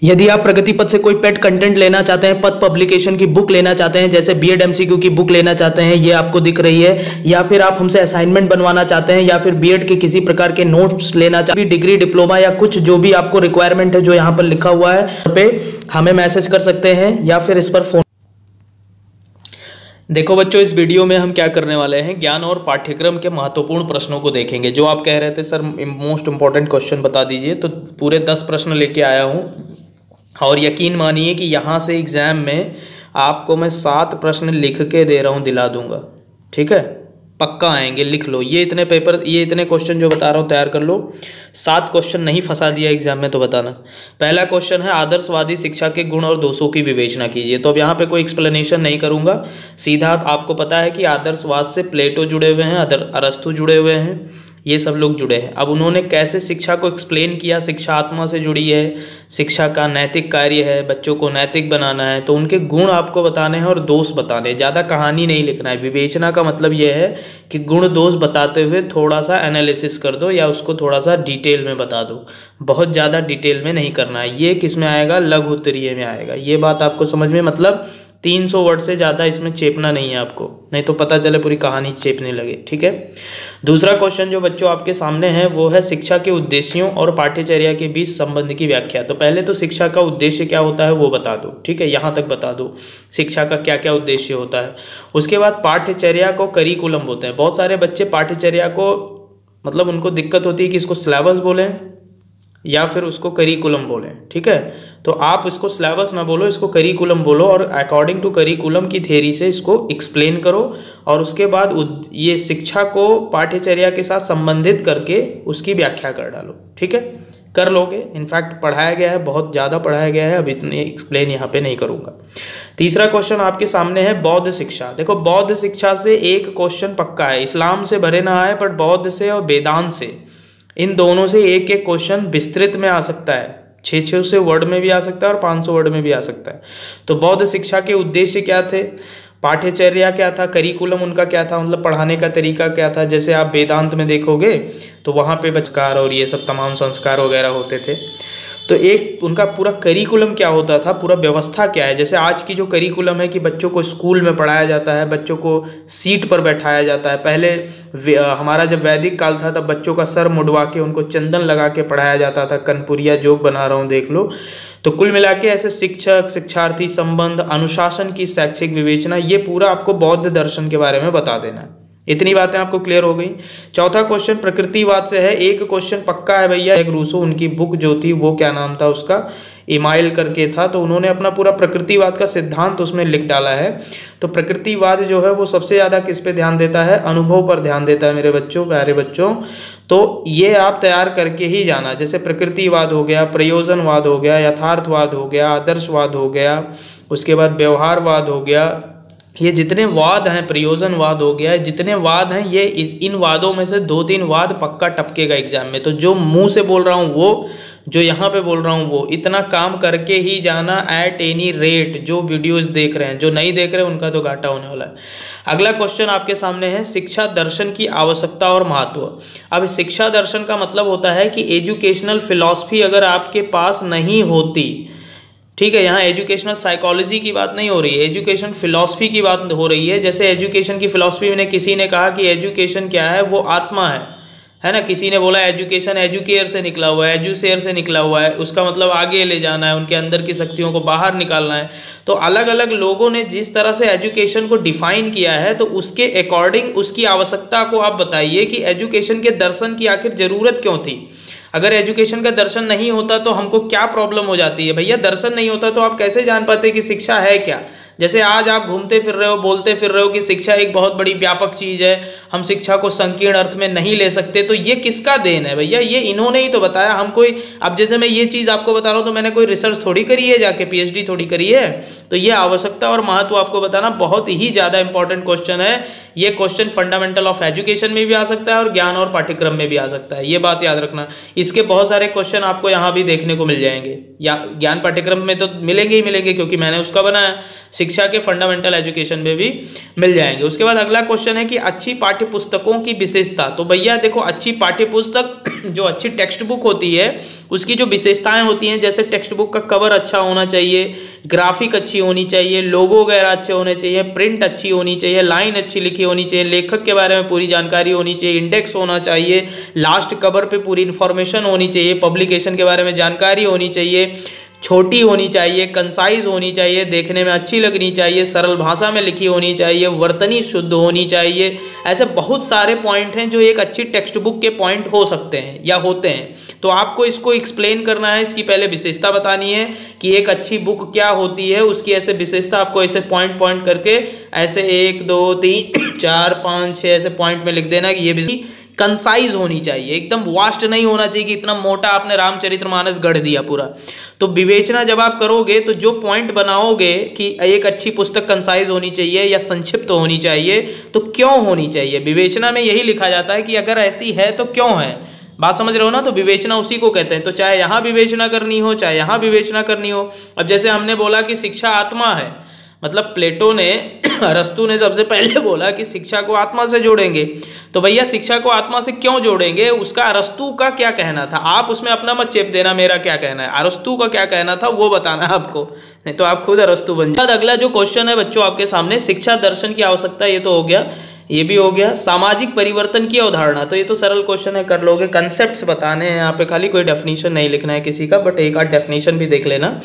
यदि आप प्रगति पथ से कोई पेड कंटेंट लेना चाहते हैं, पथ पब्लिकेशन की बुक लेना चाहते हैं, जैसे बीएड एमसीक्यू की बुक लेना चाहते हैं, ये आपको दिख रही है, या फिर आप हमसे असाइनमेंट बनवाना चाहते हैं, या फिर बीएड के किसी प्रकार के नोट्स लेना चाहते हैं, डिग्री डिप्लोमा या कुछ जो भी आपको रिक्वायरमेंट है जो यहाँ पर लिखा हुआ है पे हमें मैसेज कर सकते हैं या फिर इस पर फोन। देखो बच्चों, इस वीडियो में हम क्या करने वाले हैं, ज्ञान और पाठ्यक्रम के महत्वपूर्ण प्रश्नों को देखेंगे। जो आप कह रहे थे सर मोस्ट इंपॉर्टेंट क्वेश्चन बता दीजिए, तो पूरे 10 प्रश्न लेके आया हूँ और यकीन मानिए कि यहाँ से एग्ज़ाम में आपको मैं 7 प्रश्न लिख के दे रहा हूँ, दिला दूंगा। ठीक है, पक्का आएंगे, लिख लो। ये इतने पेपर, ये इतने क्वेश्चन जो बता रहा हूँ तैयार कर लो। 7 क्वेश्चन नहीं फंसा दिया एग्जाम में तो बताना। पहला क्वेश्चन है, आदर्शवादी शिक्षा के गुण और दोषों की विवेचना कीजिए। तो अब यहाँ पे कोई एक्सप्लेनेशन नहीं करूँगा, सीधा आपको पता है कि आदर्शवाद से प्लेटो जुड़े हुए हैं, अरस्तु जुड़े हुए हैं, ये सब लोग जुड़े हैं। अब उन्होंने कैसे शिक्षा को एक्सप्लेन किया, शिक्षा आत्मा से जुड़ी है, शिक्षा का नैतिक कार्य है, बच्चों को नैतिक बनाना है, तो उनके गुण आपको बताने हैं और दोष बताने हैं। ज़्यादा कहानी नहीं लिखना है। विवेचना का मतलब ये है कि गुण दोष बताते हुए थोड़ा सा एनालिसिस कर दो या उसको थोड़ा सा डिटेल में बता दो, बहुत ज़्यादा डिटेल में नहीं करना है। ये किस में आएगा, लघु उत्तरीय में आएगा। ये बात आपको समझ में, मतलब 300 वर्ड से ज़्यादा इसमें चेपना नहीं है आपको, नहीं तो पता चले पूरी कहानी चेपने लगे। ठीक है, दूसरा क्वेश्चन जो बच्चों आपके सामने है वो है, शिक्षा के उद्देश्यों और पाठ्यचर्या के बीच संबंध की व्याख्या। तो पहले तो शिक्षा का उद्देश्य क्या होता है वो बता दो। ठीक है, यहाँ तक बता दो शिक्षा का क्या क्या उद्देश्य होता है। उसके बाद पाठ्यचर्या को करिकुलम बोलते हैं। बहुत सारे बच्चे पाठ्यचर्या को, मतलब उनको दिक्कत होती है कि इसको सिलेबस बोलें या फिर उसको करिकुलम बोलें। ठीक है, तो आप इसको सिलेबस ना बोलो, इसको करिकुलम बोलो और अकॉर्डिंग टू करिकुलम की थ्योरी से इसको एक्सप्लेन करो और उसके बाद ये शिक्षा को पाठ्यचर्या के साथ संबंधित करके उसकी व्याख्या कर डालो। ठीक है, कर लोगे। इनफैक्ट पढ़ाया गया है, बहुत ज़्यादा पढ़ाया गया है, अब इतने एक्सप्लेन यहाँ पे नहीं करूँगा। तीसरा क्वेश्चन आपके सामने है, बौद्ध शिक्षा। देखो, बौद्ध शिक्षा से एक क्वेश्चन पक्का है, इस्लाम से भरे ना आए बट बौद्ध से और वेदांत से, इन दोनों से एक एक क्वेश्चन विस्तृत में आ सकता है। 600 वर्ड में भी आ सकता है और 500 वर्ड में भी आ सकता है। तो बौद्ध शिक्षा के उद्देश्य क्या थे, पाठ्यचर्या क्या था, करिकुलम उनका क्या था, मतलब पढ़ाने का तरीका क्या था। जैसे आप वेदांत में देखोगे तो वहाँ पे संस्कार और ये सब तमाम संस्कार वगैरह होते थे। तो एक उनका पूरा करिकुलम क्या होता था, पूरा व्यवस्था क्या है। जैसे आज की जो करिकुलम है कि बच्चों को स्कूल में पढ़ाया जाता है, बच्चों को सीट पर बैठाया जाता है। पहले हमारा जब वैदिक काल था तब बच्चों का सर मुड़वा के उनको चंदन लगा के पढ़ाया जाता था। कनपुरिया जोक बना रहा हूँ, देख लो। तो कुल मिला के ऐसे शिक्षक शिक्षार्थी संबंध, अनुशासन की शैक्षिक विवेचना, ये पूरा आपको बौद्ध दर्शन के बारे में बता देना है। इतनी बातें आपको क्लियर हो गई। चौथा क्वेश्चन प्रकृतिवाद से है, एक क्वेश्चन पक्का है भैया। एक रूसो, उनकी बुक जो थी वो क्या नाम था उसका, इमाइल करके था, तो उन्होंने अपना पूरा प्रकृतिवाद का सिद्धांत उसमें लिख डाला है। तो प्रकृतिवाद जो है वो सबसे ज़्यादा किस पे ध्यान देता है, अनुभव पर ध्यान देता है मेरे बच्चों, प्यारे बच्चों। तो ये आप तैयार करके ही जाना। जैसे प्रकृतिवाद हो गया, प्रयोजनवाद हो गया, यथार्थवाद हो गया, आदर्शवाद हो गया, उसके बाद व्यवहारवाद हो गया। ये जितने वाद हैं, प्रयोजनवाद हो गया, जितने वाद हैं, ये इन वादों में से 2-3 वाद पक्का टपकेगा एग्जाम में। तो जो मुंह से बोल रहा हूँ वो, जो यहाँ पे बोल रहा हूँ वो, इतना काम करके ही जाना एट एनी रेट। जो वीडियोस देख रहे हैं, जो नहीं देख रहे हैं उनका तो घाटा होने वाला है। अगला क्वेश्चन आपके सामने है, शिक्षा दर्शन की आवश्यकता और महत्व। अब शिक्षा दर्शन का मतलब होता है कि एजुकेशनल फिलॉसफी अगर आपके पास नहीं होती, ठीक है, यहाँ एजुकेशनल साइकोलॉजी की बात नहीं हो रही है, एजुकेशन फिलॉसफी की बात हो रही है। जैसे एजुकेशन की फिलॉसफी में किसी ने कहा कि एजुकेशन क्या है, वो आत्मा है ना। किसी ने बोला एजुकेशन एजुकेयर से निकला हुआ है, एजुसेयर से निकला हुआ है, उसका मतलब आगे ले जाना है, उनके अंदर की शक्तियों को बाहर निकालना है। तो अलग अलग लोगों ने जिस तरह से एजुकेशन को डिफाइन किया है, तो उसके अकॉर्डिंग उसकी आवश्यकता को आप बताइए कि एजुकेशन के दर्शन की आखिर जरूरत क्यों थी। अगर एजुकेशन का दर्शन नहीं होता तो हमको क्या प्रॉब्लम हो जाती है भैया। दर्शन नहीं होता तो आप कैसे जान पाते कि शिक्षा है क्या। जैसे आज आप घूमते फिर रहे हो, बोलते फिर रहे हो कि शिक्षा एक बहुत बड़ी व्यापक चीज़ है, हम शिक्षा को संकीर्ण अर्थ में नहीं ले सकते, तो ये किसका देन है भैया, ये इन्होंने ही तो बताया। हम कोई, अब जैसे मैं ये चीज़ आपको बता रहा हूँ तो मैंने कोई रिसर्च थोड़ी करी है, जाके पीएचडी थोड़ी करी है। तो ये आवश्यकता और महत्व आपको बताना बहुत ही ज़्यादा इंपॉर्टेंट क्वेश्चन है। ये क्वेश्चन फंडामेंटल ऑफ एजुकेशन में भी आ सकता है और ज्ञान और पाठ्यक्रम में भी आ सकता है, ये बात याद रखना। इसके बहुत सारे क्वेश्चन आपको यहाँ भी देखने को मिल जाएंगे, या ज्ञान पाठ्यक्रम में तो मिलेंगे ही मिलेंगे क्योंकि मैंने उसका बनाया। शिक्षा के फंडामेंटल एजुकेशन में भी मिल जाएंगे। उसके बाद अगला क्वेश्चन है कि अच्छी पाठ्य पुस्तकों की विशेषता। तो भैया देखो, अच्छी पाठ्य पुस्तक जो अच्छी टेक्स्ट बुक होती है उसकी जो विशेषताएं होती हैं, जैसे टेक्स्ट बुक का कवर अच्छा होना चाहिए, ग्राफिक अच्छी होनी चाहिए, लोगो वगैरह अच्छे होने चाहिए, प्रिंट अच्छी होनी चाहिए, लाइन अच्छी लिखी होनी चाहिए, लेखक के बारे में पूरी जानकारी होनी चाहिए, इंडेक्स होना चाहिए, लास्ट कवर पे पूरी इंफॉर्मेशन होनी चाहिए, पब्लिकेशन के बारे में जानकारी होनी चाहिए, छोटी होनी चाहिए, कंसाइज होनी चाहिए, देखने में अच्छी लगनी चाहिए, सरल भाषा में लिखी होनी चाहिए, वर्तनी शुद्ध होनी चाहिए। ऐसे बहुत सारे पॉइंट हैं जो एक अच्छी टेक्स्ट बुक के पॉइंट हो सकते हैं या होते हैं। तो आपको इसको एक्सप्लेन करना है, इसकी पहले विशेषता बतानी है कि एक अच्छी बुक क्या होती है, उसकी ऐसे विशेषता आपको ऐसे पॉइंट पॉइंट करके ऐसे 1 2 3 4 5 6 ऐसे पॉइंट में लिख देना कि ये कंसाइज होनी चाहिए, एकदम वास्ट नहीं होना चाहिए कि इतना मोटा आपने रामचरितमानस गढ़ दिया पूरा। तो विवेचना जब आप करोगे तो जो पॉइंट बनाओगे कि एक अच्छी पुस्तक कंसाइज होनी चाहिए या संक्षिप्त होनी चाहिए, तो क्यों होनी चाहिए, विवेचना में यही लिखा जाता है कि अगर ऐसी है तो क्यों है। बात समझ रहे हो ना। तो विवेचना उसी को कहते हैं। तो चाहे यहाँ विवेचना करनी हो, चाहे यहाँ विवेचना करनी हो। अब जैसे हमने बोला कि शिक्षा आत्मा है, मतलब प्लेटो ने अरस्तु ने सबसे पहले बोला कि शिक्षा को आत्मा से जोड़ेंगे। तो भैया शिक्षा को आत्मा से क्यों जोड़ेंगे, उसका अरस्तु का क्या कहना था, आप उसमें अपना मत चेप देना मेरा क्या कहना है, अरस्तु का क्या कहना था वो बताना आपको, नहीं तो आप खुद अरस्तु बन जाए। अगला जो क्वेश्चन है बच्चों आपके सामने, शिक्षा दर्शन की आवश्यकता, ये तो हो गया, ये भी हो गया। सामाजिक परिवर्तन की अवधारणा, तो ये तो सरल क्वेश्चन है, कर लोगे। कंसेप्ट्स बताने हैं यहाँ पे, खाली कोई डेफिनेशन नहीं लिखना है किसी का, बट एक आध डेफिनेशन भी देख लेना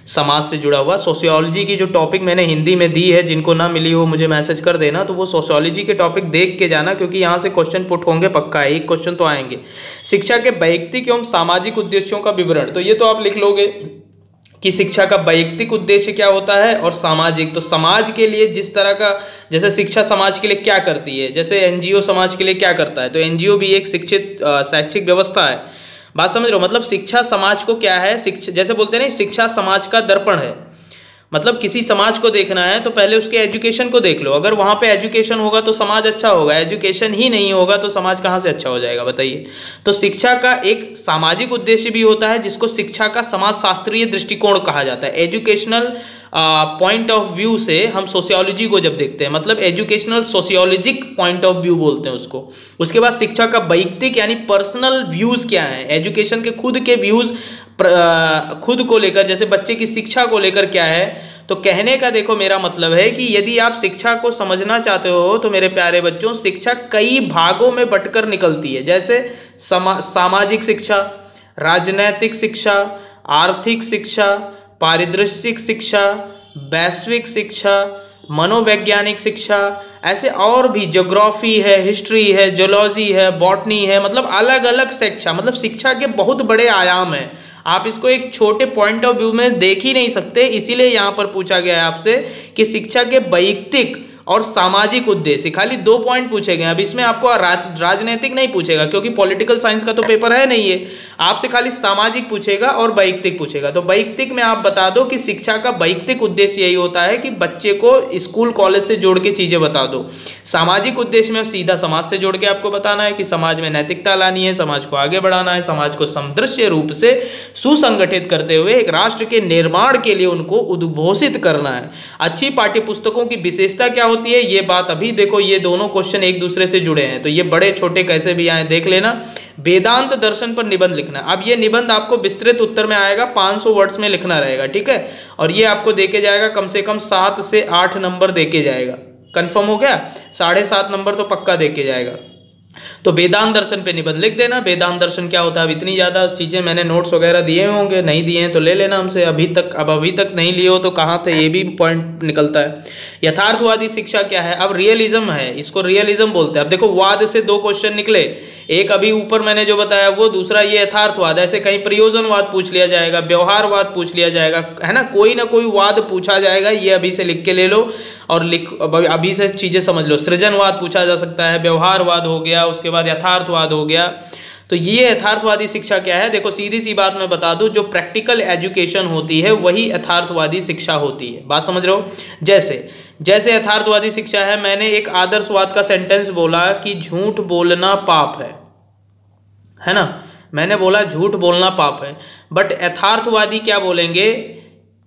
समाज से जुड़ा हुआ। सोशियोलॉजी की जो टॉपिक मैंने हिंदी में दी है, जिनको ना मिली हो मुझे मैसेज कर देना, तो वो सोशियोलॉजी के टॉपिक देख के जाना, क्योंकि यहाँ से क्वेश्चन पुट होंगे पक्का है, एक क्वेश्चन तो आएंगे। शिक्षा के वैयक्तिक एवं सामाजिक उद्देश्यों का विवरण, तो ये तो आप लिख लोगे कि शिक्षा का वैयक्तिक उद्देश्य क्या होता है और सामाजिक। तो समाज के लिए जिस तरह का, जैसे शिक्षा समाज के लिए क्या करती है, जैसे एनजीओ समाज के लिए क्या करता है, तो एनजीओ भी एक शिक्षित शैक्षिक व्यवस्था है। बात समझ रहे हो, मतलब शिक्षा समाज को क्या है, शिक्षा जैसे बोलते हैं ना, शिक्षा समाज का दर्पण है। मतलब किसी समाज को देखना है तो पहले उसके एजुकेशन को देख लो, अगर वहाँ पे एजुकेशन होगा तो समाज अच्छा होगा, एजुकेशन ही नहीं होगा तो समाज कहाँ से अच्छा हो जाएगा बताइए। तो शिक्षा का एक सामाजिक उद्देश्य भी होता है, जिसको शिक्षा का समाजशास्त्रीय दृष्टिकोण कहा जाता है। एजुकेशनल पॉइंट ऑफ व्यू से हम सोशियोलॉजी को जब देखते हैं, मतलब एजुकेशनल सोशियोलॉजिक पॉइंट ऑफ व्यू बोलते हैं उसको। उसके बाद शिक्षा का वैयक्तिक यानी पर्सनल व्यूज क्या है, एजुकेशन के खुद के व्यूज खुद को लेकर, जैसे बच्चे की शिक्षा को लेकर क्या है। तो कहने का देखो मेरा मतलब है कि यदि आप शिक्षा को समझना चाहते हो तो मेरे प्यारे बच्चों, शिक्षा कई भागों में बंटकर निकलती है, जैसे सामाजिक शिक्षा, राजनैतिक शिक्षा, आर्थिक शिक्षा, पारिदृश्यिक शिक्षा, वैश्विक शिक्षा, मनोवैज्ञानिक शिक्षा, ऐसे और भी, ज्योग्राफी है, हिस्ट्री है, जोलॉजी है, बॉटनी है, मतलब अलग अलग शिक्षा, मतलब शिक्षा के बहुत बड़े आयाम हैं। आप इसको एक छोटे पॉइंट ऑफ व्यू में देख ही नहीं सकते, इसीलिए यहां पर पूछा गया है आपसे कि शिक्षा के वैयक्तिक और सामाजिक उद्देश्य, खाली 2 पॉइंट पूछे गए। अब इसमें आपको राजनीतिक नहीं पूछेगा, क्योंकि पॉलिटिकल साइंस का तो पेपर है नहीं, ये आपसे खाली सामाजिक पूछेगा और वैयक्तिक पूछेगा। तो वैयक्तिक में आप बता दो कि शिक्षा का वैयक्तिक उद्देश्य यही होता है कि बच्चे को स्कूल कॉलेज से जोड़ के चीजें बता दो। सामाजिक उद्देश्य में सीधा समाज से जोड़ के आपको बताना है कि समाज में नैतिकता लानी है, समाज को आगे बढ़ाना है, समाज को समदृश्य रूप से सुसंगठित करते हुए एक राष्ट्र के निर्माण के लिए उनको उद्घोषित करना है। अच्छी पाठ्य पुस्तकों की विशेषता क्या होती है, ये बात अभी देखो, ये दोनों क्वेश्चन एक दूसरे से जुड़े हैं, तो ये बड़े छोटे कैसे भी आए देख लेना। वेदांत दर्शन पर निबंध लिखना, अब ये निबंध आपको विस्तृत उत्तर में आएगा, 500 वर्ड्स में लिखना रहेगा, ठीक है। और ये आपको देके जाएगा कम से कम 7 से 8 नंबर देके जाएगा, कंफर्म हो गया, 7.5 नंबर तो पक्का देके जाएगा। तो वेदांत दर्शन पे निबंध लिख देना। वेदांत दर्शन क्या होता है, अब इतनी ज्यादा चीजें मैंने नोट्स वगैरह दिए होंगे, नहीं दिए हैं तो ले लेना हमसे, अभी तक नहीं लिए हो तो कहाँ थे, ये भी पॉइंट निकलता है। यथार्थवादी शिक्षा क्या है, अब रियलिज्म है, इसको रियलिज्म बोलते हैं। अब देखो वाद से 2 क्वेश्चन निकले, एक अभी ऊपर मैंने जो बताया वो, दूसरा ये यथार्थवाद। ऐसे कहीं प्रयोजनवाद पूछ लिया जाएगा, व्यवहारवाद पूछ लिया जाएगा, है ना, कोई ना कोई वाद पूछा जाएगा, ये अभी से लिख के ले लो और अभी से चीजें समझ लो। सृजनवाद पूछा जा सकता है, व्यवहारवाद हो गया, उसके बाद यथार्थवाद हो गया। तो ये यथार्थवादी शिक्षा क्या है, देखो सीधी सी बात मैं बता दूं, जो प्रैक्टिकल एजुकेशन होती है वही यथार्थवादी शिक्षा होती है। बात समझ रहे हो, जैसे यथार्थवादी शिक्षा है, मैंने एक आदर्शवाद का सेंटेंस बोला कि झूठ बोलना पाप है ना, मैंने बोला झूठ बोलना पाप है, बट यथार्थवादी क्या बोलेंगे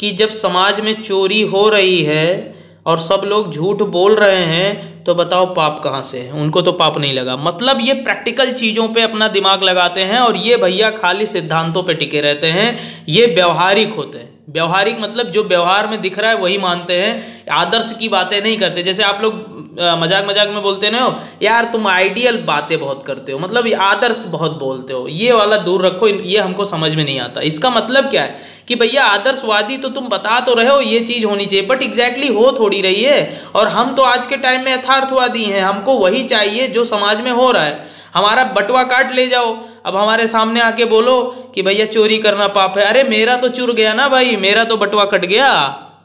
कि जब समाज में चोरी हो रही है और सब लोग झूठ बोल रहे हैं तो बताओ पाप कहाँ से है? उनको तो पाप नहीं लगा। मतलब ये प्रैक्टिकल चीज़ों पे अपना दिमाग लगाते हैं और ये भैया खाली सिद्धांतों पे टिके रहते हैं। ये व्यवहारिक होते हैं। व्यवहारिक मतलब जो व्यवहार में दिख रहा है वही मानते हैं, आदर्श की बातें नहीं करते। जैसे आप लोग मजाक मजाक में बोलते ना हो, यार तुम आइडियल बातें बहुत करते हो, मतलब आदर्श बहुत बोलते हो, ये वाला दूर रखो, ये हमको समझ में नहीं आता। इसका मतलब क्या है कि भैया आदर्शवादी तो तुम बता तो रहे हो ये चीज होनी चाहिए, बट एग्जैक्टली हो थोड़ी रही है। और हम तो आज के टाइम में यथार्थवादी हैं, हमको वही चाहिए जो समाज में हो रहा है। हमारा बटुआ काट ले जाओ, अब हमारे सामने आके बोलो कि भैया चोरी करना पाप है। अरे मेरा तो चुर गया ना भाई, मेरा तो बटुआ कट गया,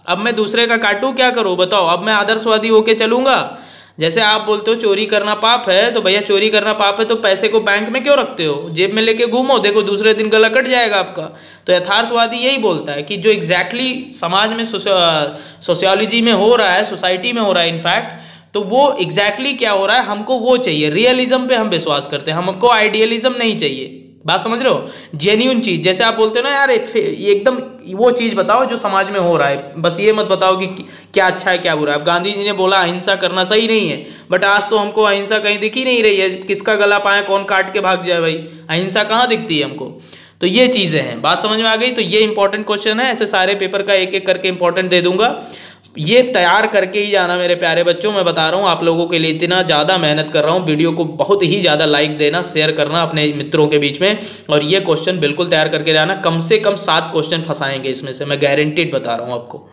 अब मैं दूसरे का काटूं क्या करूं बताओ? अब मैं आदर्शवादी होके चलूंगा? जैसे आप बोलते हो चोरी करना पाप है, तो भैया चोरी करना पाप है तो पैसे को बैंक में क्यों रखते हो? जेब में लेके घूमो, देखो दूसरे दिन गला कट जाएगा आपका। तो यथार्थवादी यही बोलता है कि जो एग्जैक्टली समाज में सोशियोलॉजी में हो रहा है, सोसाइटी में हो रहा है इनफैक्ट, तो वो एग्जैक्टली क्या हो रहा है हमको वो चाहिए। रियलिज्म पे हम विश्वास करते हैं, हमको आइडियलिज्म नहीं चाहिए। बात समझ रहे हो? जेन्यून चीज, जैसे आप बोलते हो ना यार एकदम वो चीज बताओ जो समाज में हो रहा है, बस ये मत बताओ कि क्या अच्छा है क्या बुरा है। अब गांधी जी ने बोला अहिंसा करना सही नहीं है, बट आज तो हमको अहिंसा कहीं दिख ही नहीं रही है। किसका गला पाए कौन काट के भाग जाए भाई, अहिंसा कहाँ दिखती है हमको? तो ये चीजें हैं, बात समझ में आ गई? तो ये इंपॉर्टेंट क्वेश्चन है, ऐसे सारे पेपर का एक एक करके इंपॉर्टेंट दे दूंगा। ये तैयार करके ही जाना मेरे प्यारे बच्चों। मैं बता रहा हूँ आप लोगों के लिए इतना ज़्यादा मेहनत कर रहा हूँ। वीडियो को बहुत ही ज़्यादा लाइक देना, शेयर करना अपने मित्रों के बीच में, और ये क्वेश्चन बिल्कुल तैयार करके जाना। कम से कम 7 क्वेश्चन फंसाएंगे इसमें से, मैं गारंटीड बता रहा हूँ आपको।